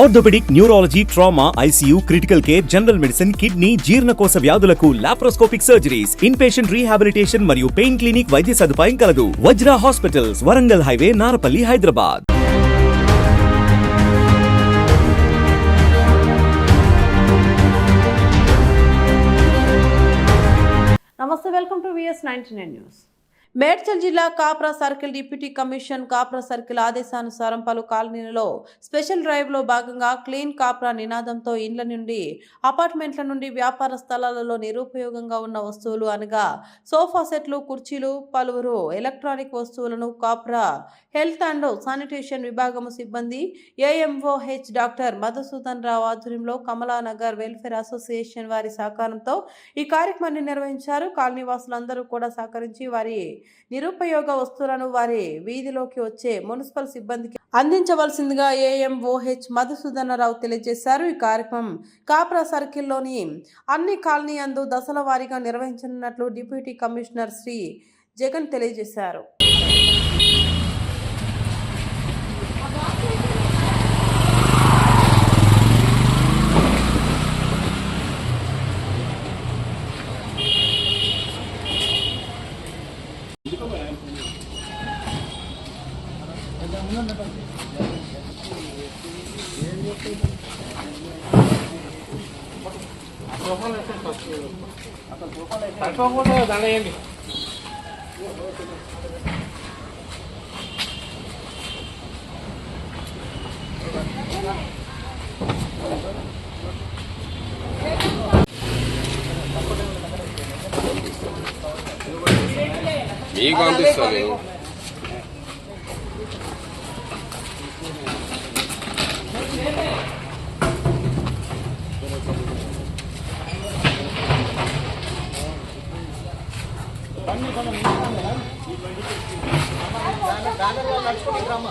Orthopaedic, neurology, trauma, ICU, critical care, general medicine, kidney, జీర్ణకోశ వ్యాధులకు laparoscopic surgeries, in patient rehabilitation మరియు pain clinic వైద్య సదుపాయం కలదు. Vajra hospitals, Warangal highway, Narapalli, Hyderabad. నమస్తే, welcome to VS99 news. Medchal జిల్లా Kapra circle deputy commission Kapra circle ఆదేశానుసారం పలు కాలనీలలో స్పెషల్ డ్రైవ్లో భాగంగా క్లీన్ కాప్రా నినాదంతో ఇండ్ల నుండి, అపార్ట్మెంట్ల నుండి, వ్యాపార స్థలాలలో నిరుపయోగంగా ఉన్న వస్తువులు అనగా సోఫా సెట్లు, కుర్చీలు, పలువురు ఎలక్ట్రానిక్ వస్తువులను కాప్రా హెల్త్ అండ్ శానిటేషన్ విభాగము సిబ్బంది AMOH డాక్టర్ మధుసూదన్ రావు ఆధ్వర్యంలో కమలానగర్ వెల్ఫేర్ అసోసియేషన్ వారి సహకారంతో ఈ కార్యక్రమాన్ని నిర్వహించారు. కాలనీ వాసులందరూ కూడా సహకరించి వారి నిరుపయోగ వస్తువులను వారి వీధిలోకి వచ్చే మున్సిపల్ సిబ్బందికి అందించవలసిందిగా AMOH మధుసూదన్ రావు తెలియజేశారు. ఈ కార్యక్రమం కాప్రా సర్కిల్లోని అన్ని కాలనీ అందు దశల వారీగా నిర్వహించనున్నట్లు డిప్యూటీ కమిషనర్ శ్రీ జగన్ తెలియజేశారు. దండయండి. మీకు పంపిస్తాను. నడుచుకుంటాం.